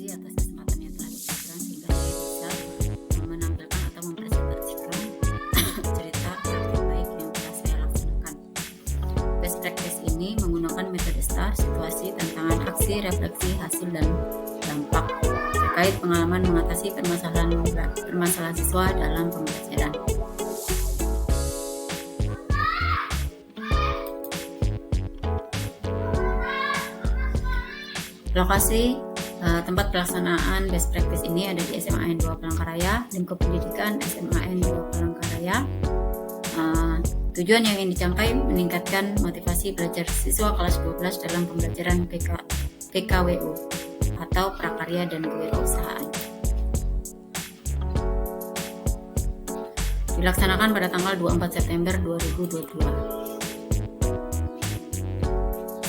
atas kesempatan yang telah diberikan sehingga saya bisa menampilkan atau mempresentasikan cerita praktik baik yang telah saya laksanakan. Best practice ini menggunakan metode STAR, situasi, tantangan, aksi, refleksi, hasil, dan dampak terkait pengalaman mengatasi permasalahan siswa dalam pembelajaran. Lokasi tempat pelaksanaan best practice ini ada di SMA N 2 Palangkaraya, Lingkup Pendidikan SMA N 2 Palangkaraya. Tujuan yang ingin dicapai meningkatkan motivasi belajar siswa kelas 12 dalam pembelajaran PKWU atau prakarya dan kewirausahaan. Dilaksanakan pada tanggal 24 September 2022.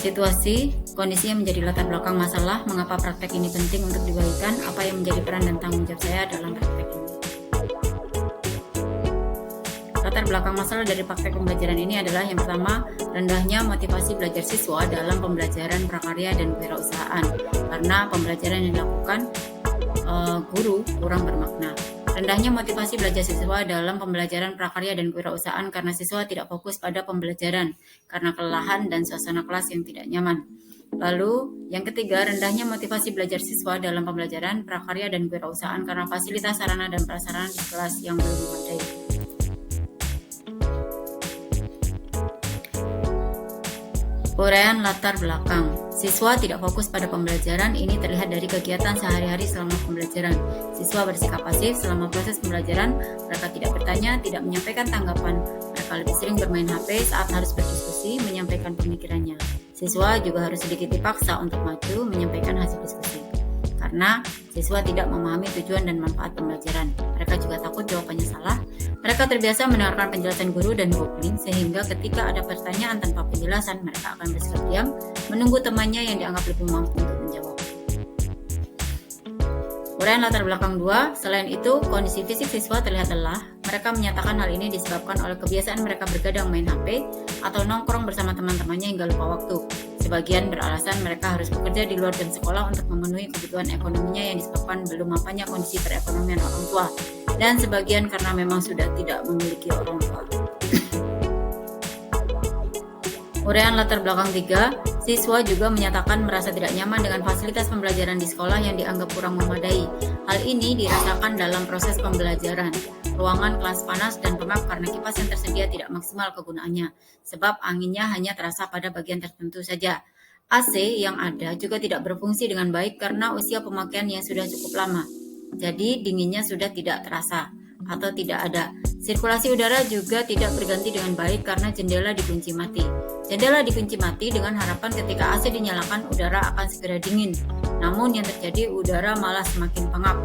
Situasi, kondisinya menjadi latar belakang masalah, mengapa praktek ini penting untuk dibagikan, apa yang menjadi peran dan tanggung jawab saya dalam praktek ini. Latar belakang masalah dari praktek pembelajaran ini adalah yang pertama, rendahnya motivasi belajar siswa dalam pembelajaran prakarya dan kewirausahaan karena pembelajaran yang dilakukan guru kurang bermakna. Rendahnya motivasi belajar siswa dalam pembelajaran prakarya dan kewirausahaan karena siswa tidak fokus pada pembelajaran karena kelelahan dan suasana kelas yang tidak nyaman. Lalu, yang ketiga, rendahnya motivasi belajar siswa dalam pembelajaran prakarya dan kewirausahaan karena fasilitas sarana dan prasarana di kelas yang belum memadai. Uraian latar belakang. Siswa tidak fokus pada pembelajaran, ini terlihat dari kegiatan sehari-hari selama pembelajaran. Siswa bersikap pasif selama proses pembelajaran, mereka tidak bertanya, tidak menyampaikan tanggapan. Mereka lebih sering bermain HP saat harus berdiskusi, menyampaikan pemikirannya. Siswa juga harus sedikit dipaksa untuk maju, menyampaikan hasil diskusi. Karena siswa tidak memahami tujuan dan manfaat pembelajaran. Mereka juga takut jawabannya salah. Mereka terbiasa mendengarkan penjelasan guru dan googling, sehingga ketika ada pertanyaan tanpa penjelasan, mereka akan bersikap diam, menunggu temannya yang dianggap lebih mampu untuk menjawab. Uraian latar belakang 2, selain itu, kondisi fisik siswa terlihat lelah. Mereka menyatakan hal ini disebabkan oleh kebiasaan mereka bergadang main HP atau nongkrong bersama teman-temannya hingga lupa waktu. Sebagian beralasan mereka harus bekerja di luar jam sekolah untuk memenuhi kebutuhan ekonominya yang disebabkan belum mapannya kondisi perekonomian orang tua, dan sebagian karena memang sudah tidak memiliki orang tua. Uraian latar belakang 3, siswa juga menyatakan merasa tidak nyaman dengan fasilitas pembelajaran di sekolah yang dianggap kurang memadai. Hal ini dirasakan dalam proses pembelajaran. Ruangan kelas panas dan pengap karena kipas yang tersedia tidak maksimal kegunaannya, sebab anginnya hanya terasa pada bagian tertentu saja. AC yang ada juga tidak berfungsi dengan baik karena usia pemakaiannya sudah cukup lama. Jadi dinginnya sudah tidak terasa atau tidak ada. Sirkulasi udara juga tidak berganti dengan baik karena jendela dikunci mati. Jendela dikunci mati dengan harapan ketika AC dinyalakan udara akan segera dingin. Namun yang terjadi udara malah semakin pengap.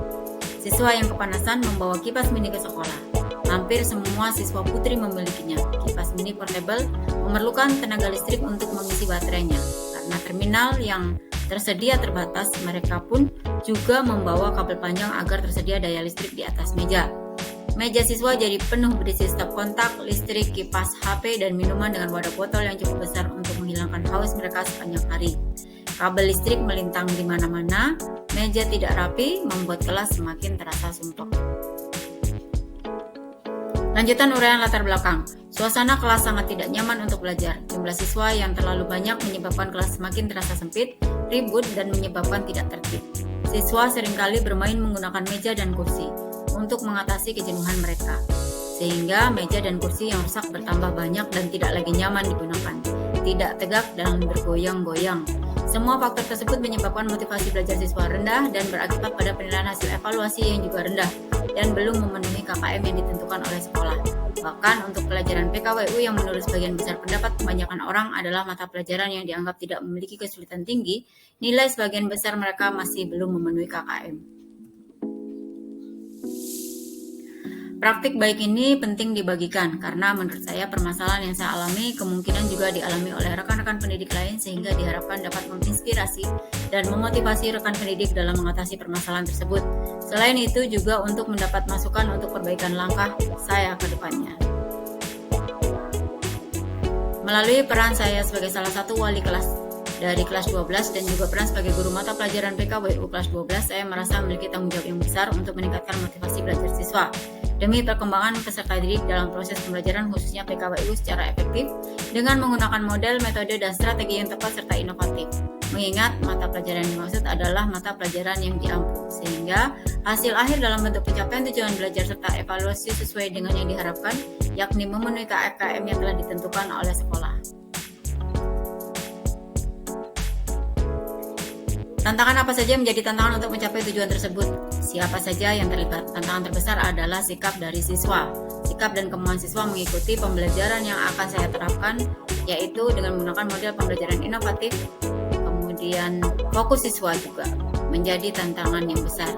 Siswa yang kepanasan membawa kipas mini ke sekolah. Hampir semua siswa putri memilikinya. Kipas mini portable memerlukan tenaga listrik untuk mengisi baterainya. Karena terminal yang tersedia terbatas, mereka pun juga membawa kabel panjang agar tersedia daya listrik di atas meja. Meja siswa jadi penuh berisi stop kontak, listrik, kipas, HP, dan minuman dengan wadah botol yang cukup besar untuk menghilangkan haus mereka sepanjang hari. Kabel listrik melintang di mana-mana, meja tidak rapi, membuat kelas semakin terasa sumpek. Lanjutan uraian latar belakang. Suasana kelas sangat tidak nyaman untuk belajar. Jumlah siswa yang terlalu banyak menyebabkan kelas semakin terasa sempit, ribut, dan menyebabkan tidak tertib. Siswa seringkali bermain menggunakan meja dan kursi untuk mengatasi kejenuhan mereka, sehingga meja dan kursi yang rusak bertambah banyak dan tidak lagi nyaman digunakan, tidak tegak dan bergoyang-goyang. Semua faktor tersebut menyebabkan motivasi belajar siswa rendah dan berakibat pada penilaian hasil evaluasi yang juga rendah dan belum memenuhi KKM yang ditentukan oleh sekolah. Bahkan untuk pelajaran PKWU yang menurut sebagian besar pendapat kebanyakan orang adalah mata pelajaran yang dianggap tidak memiliki kesulitan tinggi, nilai sebagian besar mereka masih belum memenuhi KKM. Praktik baik ini penting dibagikan karena menurut saya permasalahan yang saya alami kemungkinan juga dialami oleh rekan-rekan pendidik lain sehingga diharapkan dapat menginspirasi dan memotivasi rekan pendidik dalam mengatasi permasalahan tersebut. Selain itu juga untuk mendapat masukan untuk perbaikan langkah saya ke depannya. Melalui peran saya sebagai salah satu wali kelas dari kelas 12 dan juga peran sebagai guru mata pelajaran PKWU kelas 12, saya merasa memiliki tanggung jawab yang besar untuk meningkatkan motivasi belajar siswa demi perkembangan peserta didik dalam proses pembelajaran khususnya PKWU secara efektif dengan menggunakan model, metode, dan strategi yang tepat serta inovatif. Mengingat mata pelajaran yang dimaksud adalah mata pelajaran yang diampu, sehingga hasil akhir dalam bentuk pencapaian tujuan belajar serta evaluasi sesuai dengan yang diharapkan, yakni memenuhi KKM yang telah ditentukan oleh sekolah. Tantangan apa saja menjadi tantangan untuk mencapai tujuan tersebut? Siapa saja yang terlibat? Tantangan terbesar adalah sikap dari siswa. Sikap dan kemauan siswa mengikuti pembelajaran yang akan saya terapkan, yaitu dengan menggunakan model pembelajaran inovatif. Kemudian fokus siswa juga menjadi tantangan yang besar.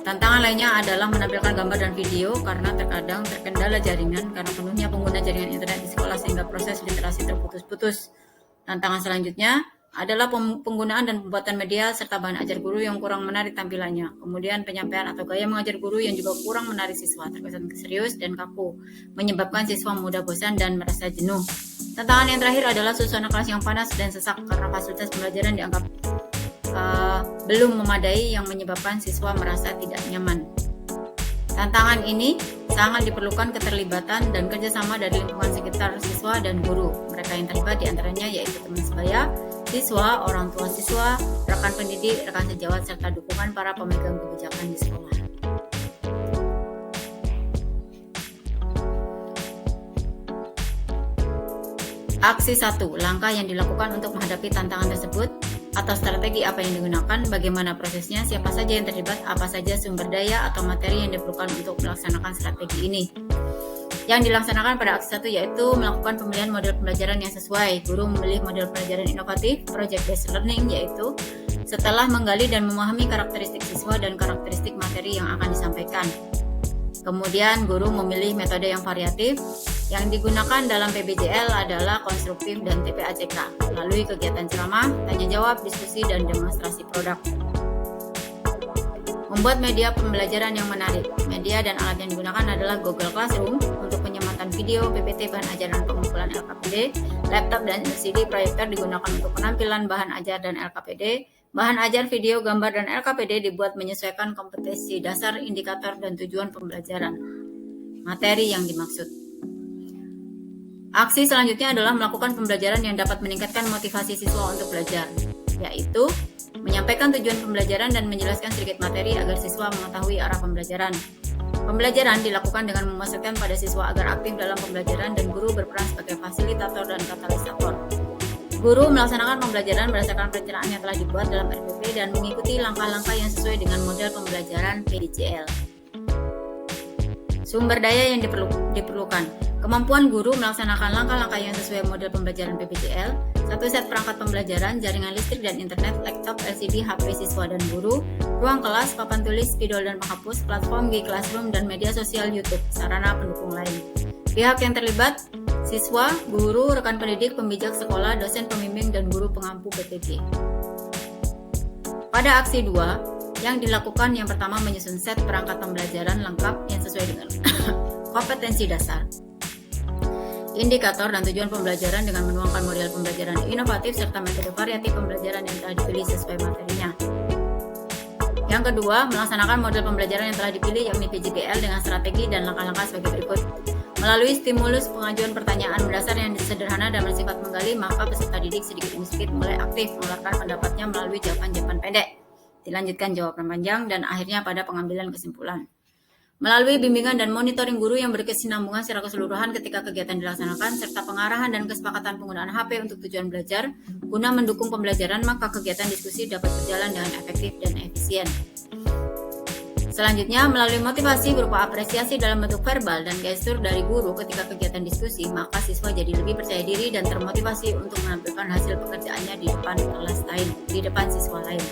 Tantangan lainnya adalah menampilkan gambar dan video karena terkadang terkendala jaringan karena penuhnya pengguna jaringan internet di sekolah sehingga proses literasi terputus-putus. Tantangan selanjutnya adalah penggunaan dan pembuatan media serta bahan ajar guru yang kurang menarik tampilannya. Kemudian penyampaian atau gaya mengajar guru yang juga kurang menarik siswa, terkesan serius dan kaku, menyebabkan siswa mudah bosan dan merasa jenuh. Tantangan yang terakhir adalah suasana kelas yang panas dan sesak karena fasilitas pembelajaran dianggap belum memadai yang menyebabkan siswa merasa tidak nyaman. Tantangan ini sangat diperlukan keterlibatan dan kerjasama dari lingkungan sekitar siswa dan guru. Mereka yang terlibat diantaranya yaitu teman sebaya, siswa, orang tua siswa, rekan pendidik, rekan sejawat, serta dukungan para pemegang kebijakan di sekolah. Aksi 1. Langkah yang dilakukan untuk menghadapi tantangan tersebut atau strategi apa yang digunakan, bagaimana prosesnya, siapa saja yang terlibat, apa saja sumber daya atau materi yang diperlukan untuk melaksanakan strategi ini. Yang dilaksanakan pada aksi 1 yaitu melakukan pemilihan model pembelajaran yang sesuai. Guru memilih model pembelajaran inovatif, project based learning, yaitu setelah menggali dan memahami karakteristik siswa dan karakteristik materi yang akan disampaikan. Kemudian guru memilih metode yang variatif. Yang digunakan dalam PBJL adalah konstruktif dan TPACK melalui kegiatan ceramah, tanya jawab, diskusi, dan demonstrasi produk. Membuat media pembelajaran yang menarik. Media dan alat yang digunakan adalah Google Classroom untuk penyematan video, PPT, bahan ajar dan pengumpulan LKPD, laptop dan LCD proyektor digunakan untuk penampilan bahan ajar dan LKPD. Bahan ajar video, gambar, dan LKPD dibuat menyesuaikan kompetensi dasar, indikator, dan tujuan pembelajaran. Materi yang dimaksud. Aksi selanjutnya adalah melakukan pembelajaran yang dapat meningkatkan motivasi siswa untuk belajar, yaitu menyampaikan tujuan pembelajaran dan menjelaskan sedikit materi agar siswa mengetahui arah pembelajaran. Pembelajaran dilakukan dengan memasukkan pada siswa agar aktif dalam pembelajaran dan guru berperan sebagai fasilitator dan katalisator. Guru melaksanakan pembelajaran berdasarkan perencanaan yang telah dibuat dalam RPP dan mengikuti langkah-langkah yang sesuai dengan model pembelajaran PBJL. Sumber daya yang diperlukan. Kemampuan guru melaksanakan langkah-langkah yang sesuai model pembelajaran PBJL, satu set perangkat pembelajaran, jaringan listrik dan internet, laptop, LCD, HP siswa dan guru, ruang kelas, papan tulis, spidol dan penghapus, platform G-Classroom dan media sosial YouTube, sarana pendukung lain. Pihak yang terlibat, siswa, guru, rekan pendidik, pembijak sekolah, dosen pembimbing, dan guru pengampu PTG. Pada aksi 2, yang dilakukan yang pertama menyusun set perangkat pembelajaran lengkap yang sesuai dengan kompetensi dasar, indikator dan tujuan pembelajaran dengan menuangkan model pembelajaran inovatif serta metode variatif pembelajaran yang telah dipilih sesuai materinya. Yang kedua, melaksanakan model pembelajaran yang telah dipilih yakni PJBL dengan strategi dan langkah-langkah sebagai berikut. Melalui stimulus pengajuan pertanyaan mendasar yang sederhana dan bersifat menggali, maka peserta didik sedikit demi sedikit mulai aktif mengeluarkan pendapatnya melalui jawaban-jawaban pendek. Dilanjutkan jawaban panjang dan akhirnya pada pengambilan kesimpulan. Melalui bimbingan dan monitoring guru yang berkesinambungan secara keseluruhan ketika kegiatan dilaksanakan, serta pengarahan dan kesepakatan penggunaan HP untuk tujuan belajar, guna mendukung pembelajaran, maka kegiatan diskusi dapat berjalan dengan efektif dan efisien. Selanjutnya, melalui motivasi berupa apresiasi dalam bentuk verbal dan gestur dari guru ketika kegiatan diskusi, maka siswa jadi lebih percaya diri dan termotivasi untuk menampilkan hasil pekerjaannya di depan kelas lain, di depan siswa lain.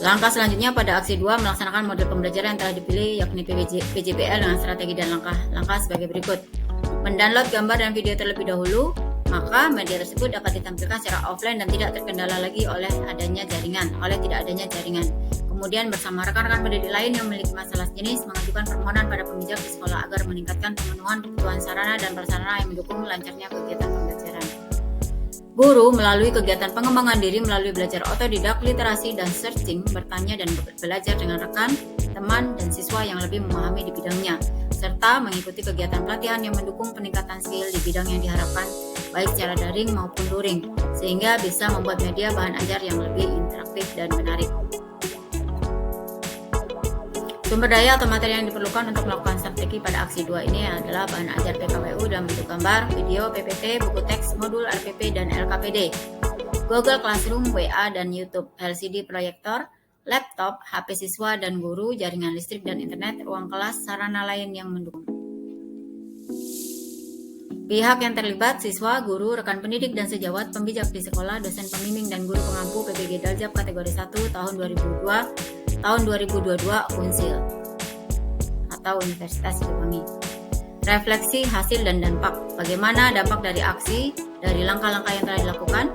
Langkah selanjutnya pada aksi 2 melaksanakan model pembelajaran yang telah dipilih yakni PJBL dengan strategi dan langkah-langkah sebagai berikut. Mendownload gambar dan video terlebih dahulu, maka media tersebut dapat ditampilkan secara offline dan tidak terkendala lagi oleh tidak adanya jaringan. Kemudian bersama rekan-rekan pendidik lain yang memiliki masalah sejenis mengajukan permohonan pada pemijak di sekolah agar meningkatkan pemenuhan kebutuhan sarana dan prasarana yang mendukung lancarnya kegiatan pembelajaran. Guru melalui kegiatan pengembangan diri melalui belajar otodidak, literasi, dan searching, bertanya dan belajar dengan rekan, teman, dan siswa yang lebih memahami di bidangnya, serta mengikuti kegiatan pelatihan yang mendukung peningkatan skill di bidang yang diharapkan, baik secara daring maupun luring, sehingga bisa membuat media bahan ajar yang lebih interaktif dan menarik. Sumber daya atau materi yang diperlukan untuk melakukan strategi pada aksi 2 ini adalah bahan ajar PKWU dalam bentuk gambar, video, PPT, buku teks, modul, RPP, dan LKPD, Google Classroom, WA, dan YouTube, LCD proyektor, laptop, HP siswa dan guru, jaringan listrik dan internet, ruang kelas, sarana lain yang mendukung. Pihak yang terlibat, siswa, guru, rekan pendidik dan sejawat, pembijak di sekolah, dosen pembimbing dan guru pengampu PBG Daljab kategori 1 tahun 2022 Unsil atau Universitas Siliwangi. Refleksi hasil dan dampak. Bagaimana dampak dari aksi, dari langkah-langkah yang telah dilakukan?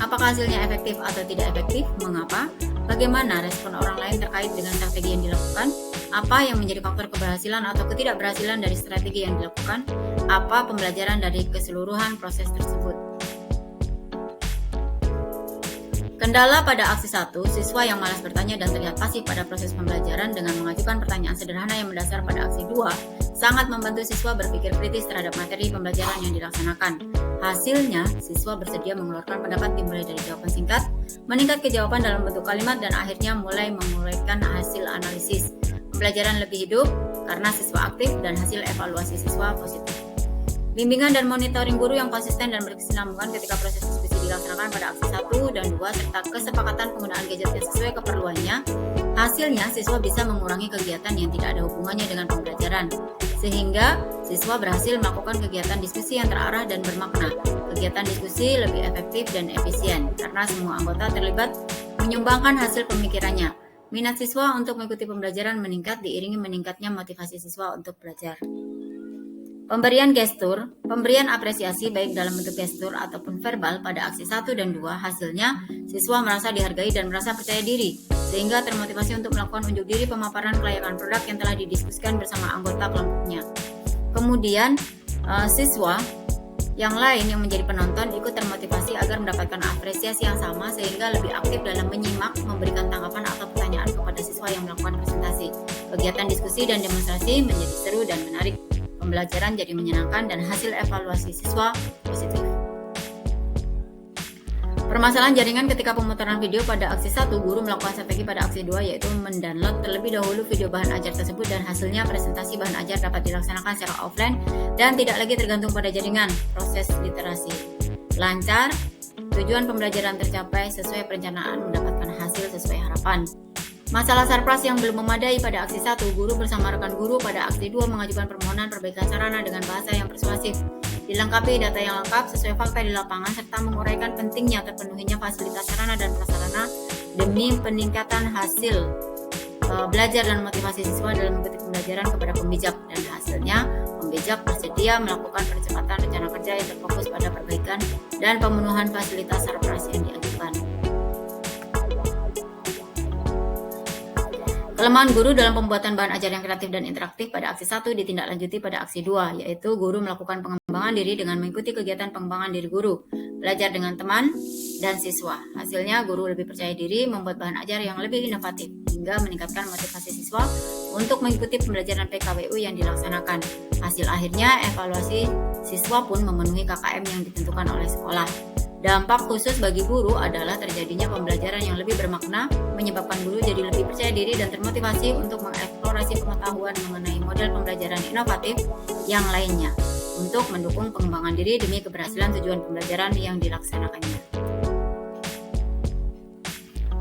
Apakah hasilnya efektif atau tidak efektif? Mengapa? Bagaimana respon orang lain terkait dengan strategi yang dilakukan? Apa yang menjadi faktor keberhasilan atau ketidakberhasilan dari strategi yang dilakukan? Apa pembelajaran dari keseluruhan proses tersebut? Kendala pada aksi 1, siswa yang malas bertanya dan terlihat pasif pada proses pembelajaran dengan mengajukan pertanyaan sederhana yang mendasar pada aksi 2, sangat membantu siswa berpikir kritis terhadap materi pembelajaran yang dilaksanakan. Hasilnya, siswa bersedia mengeluarkan pendapat dimulai dari jawaban singkat, meningkat ke jawaban dalam bentuk kalimat, dan akhirnya mulai menguraikan hasil analisis. Pembelajaran lebih hidup karena siswa aktif dan hasil evaluasi siswa positif. Bimbingan dan monitoring guru yang konsisten dan berkesinambungan ketika proses diskusi dilaksanakan pada aksi 1 dan 2 serta kesepakatan penggunaan gadget yang sesuai keperluannya. Hasilnya, siswa bisa mengurangi kegiatan yang tidak ada hubungannya dengan pembelajaran, sehingga siswa berhasil melakukan kegiatan diskusi yang terarah dan bermakna. Kegiatan diskusi lebih efektif dan efisien karena semua anggota terlibat menyumbangkan hasil pemikirannya. Minat siswa untuk mengikuti pembelajaran meningkat diiringi meningkatnya motivasi siswa untuk belajar. Pemberian gestur, pemberian apresiasi baik dalam bentuk gestur ataupun verbal pada aksi 1 dan 2, hasilnya siswa merasa dihargai dan merasa percaya diri, sehingga termotivasi untuk melakukan unjuk diri pemaparan kelayakan produk yang telah didiskusikan bersama anggota kelompoknya. Kemudian, siswa yang lain yang menjadi penonton ikut termotivasi agar mendapatkan apresiasi yang sama sehingga lebih aktif dalam menyimak, memberikan tanggapan atau pertanyaan kepada siswa yang melakukan presentasi. Kegiatan diskusi dan demonstrasi menjadi seru dan menarik. Pembelajaran jadi menyenangkan dan hasil evaluasi siswa positif. Permasalahan jaringan ketika pemutaran video pada aksi 1, guru melakukan strategi pada aksi 2 yaitu mendownload terlebih dahulu video bahan ajar tersebut dan hasilnya presentasi bahan ajar dapat dilaksanakan secara offline dan tidak lagi tergantung pada jaringan. Proses literasi lancar, tujuan pembelajaran tercapai sesuai perencanaan, mendapatkan hasil sesuai harapan. Masalah surprise yang belum memadai pada aksi 1, guru bersama rekan guru pada aksi 2 mengajukan permohonan perbaikan sarana dengan bahasa yang persuasif, dilengkapi data yang lengkap sesuai fakta di lapangan, serta menguraikan pentingnya terpenuhinya fasilitas sarana dan prasarana demi peningkatan hasil belajar dan motivasi siswa dalam mengikuti pembelajaran kepada pembijak, dan hasilnya pembijak bersedia melakukan percepatan rencana kerja yang terfokus pada perbaikan dan pemenuhan fasilitas surprise yang diajukan. Kelemahan guru dalam pembuatan bahan ajar yang kreatif dan interaktif pada aksi 1 ditindaklanjuti pada aksi 2, yaitu guru melakukan pengembangan diri dengan mengikuti kegiatan pengembangan diri guru, belajar dengan teman dan siswa. Hasilnya, guru lebih percaya diri, membuat bahan ajar yang lebih inovatif, hingga meningkatkan motivasi siswa untuk mengikuti pembelajaran PKWU yang dilaksanakan. Hasil akhirnya, evaluasi siswa pun memenuhi KKM yang ditentukan oleh sekolah. Dampak khusus bagi guru adalah terjadinya pembelajaran yang lebih bermakna, menyebabkan guru jadi lebih percaya diri dan termotivasi untuk mengeksplorasi pengetahuan mengenai model pembelajaran inovatif yang lainnya, untuk mendukung pengembangan diri demi keberhasilan tujuan pembelajaran yang dilaksanakannya.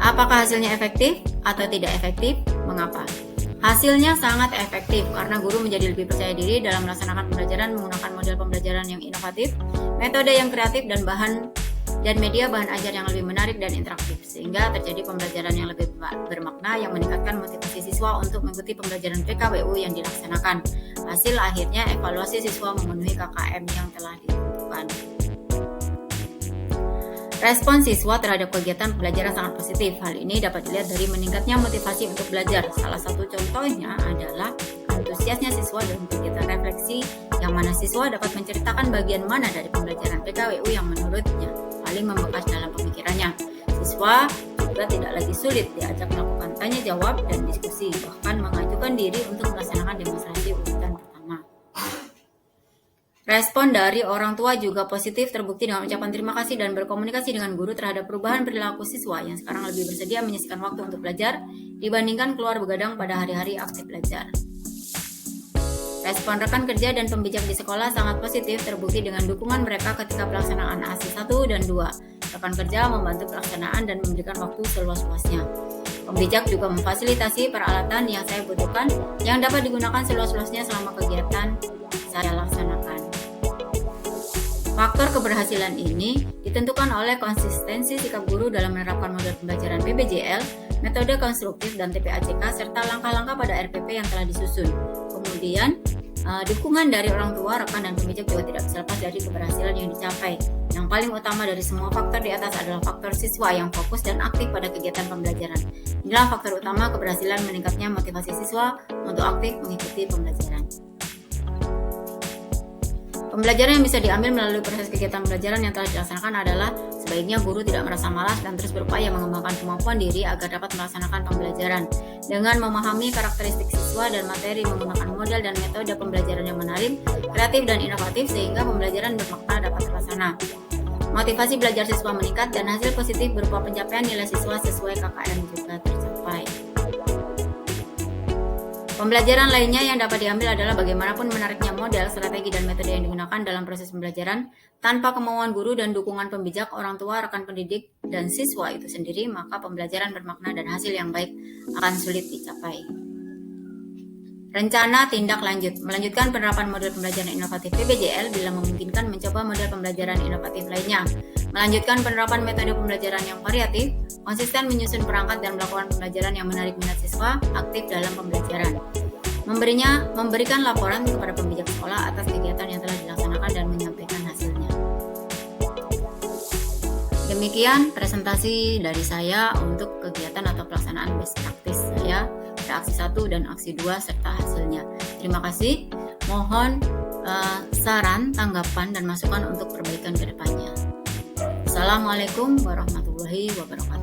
Apakah hasilnya efektif atau tidak efektif? Mengapa? Hasilnya sangat efektif karena guru menjadi lebih percaya diri dalam melaksanakan pembelajaran menggunakan model pembelajaran yang inovatif, metode yang kreatif, dan media bahan ajar yang lebih menarik dan interaktif, sehingga terjadi pembelajaran yang lebih bermakna yang meningkatkan motivasi siswa untuk mengikuti pembelajaran PKWU yang dilaksanakan. Hasil akhirnya evaluasi siswa memenuhi KKM yang telah ditentukan. Respon siswa terhadap kegiatan pembelajaran sangat positif. Hal ini dapat dilihat dari meningkatnya motivasi untuk belajar. Salah satu contohnya adalah antusiasnya siswa dalam kegiatan refleksi, yang mana siswa dapat menceritakan bagian mana dari pembelajaran PKWU yang menurutnya paling membekas dalam pemikirannya. Siswa juga tidak lagi sulit diajak melakukan tanya jawab dan diskusi, bahkan mengajukan diri untuk melaksanakan demonstrasi urutan pertama. Respon dari orang tua juga positif, terbukti dengan ucapan terima kasih dan berkomunikasi dengan guru terhadap perubahan perilaku siswa yang sekarang lebih bersedia menyisihkan waktu untuk belajar dibandingkan keluar begadang pada hari-hari aktif belajar. Respon rekan kerja dan pembijak di sekolah sangat positif, terbukti dengan dukungan mereka ketika pelaksanaan ASI 1 dan 2. Rekan kerja membantu pelaksanaan dan memberikan waktu seluas-luasnya. Pembijak juga memfasilitasi peralatan yang saya butuhkan yang dapat digunakan seluas-luasnya selama kegiatan saya laksanakan. Faktor keberhasilan ini ditentukan oleh konsistensi sikap guru dalam menerapkan model pembelajaran PBJL, metode konstruktif dan TPACK, serta langkah-langkah pada RPP yang telah disusun. Kemudian, dukungan dari orang tua, rekan, dan pembijak juga tidak bisa lepas dari keberhasilan yang dicapai. Yang paling utama dari semua faktor di atas adalah faktor siswa yang fokus dan aktif pada kegiatan pembelajaran. Inilah faktor utama keberhasilan meningkatnya motivasi siswa untuk aktif mengikuti pembelajaran. Pembelajaran yang bisa diambil melalui proses kegiatan pembelajaran yang telah dilaksanakan adalah sebaiknya guru tidak merasa malas dan terus berupaya mengembangkan kemampuan diri agar dapat melaksanakan pembelajaran. Dengan memahami karakteristik siswa dan materi, menggunakan model dan metode pembelajaran yang menarik, kreatif dan inovatif sehingga pembelajaran bermakna dapat terlaksana. Motivasi belajar siswa meningkat dan hasil positif berupa pencapaian nilai siswa sesuai KKM juga tercapai. Pembelajaran lainnya yang dapat diambil adalah bagaimanapun menariknya model, strategi, dan metode yang digunakan dalam proses pembelajaran. Tanpa kemauan guru dan dukungan pembijak, orang tua, rekan pendidik, dan siswa itu sendiri, maka pembelajaran bermakna dan hasil yang baik akan sulit dicapai. Rencana tindak lanjut. Melanjutkan penerapan model pembelajaran inovatif PBJL bila memungkinkan mencoba model pembelajaran inovatif lainnya. Melanjutkan penerapan metode pembelajaran yang variatif, konsisten menyusun perangkat dan melakukan pembelajaran yang menarik minat siswa aktif dalam pembelajaran. Memberikan laporan kepada pembijak sekolah atas kegiatan yang telah dilaksanakan dan menyampaikan hasilnya. Demikian presentasi dari saya untuk kegiatan atau pelaksanaan best practice saya pada aksi 1 dan aksi 2 serta hasilnya. Terima kasih. Mohon saran, tanggapan, dan masukan untuk perbaikan ke depannya. Assalamualaikum warahmatullahi wabarakatuh.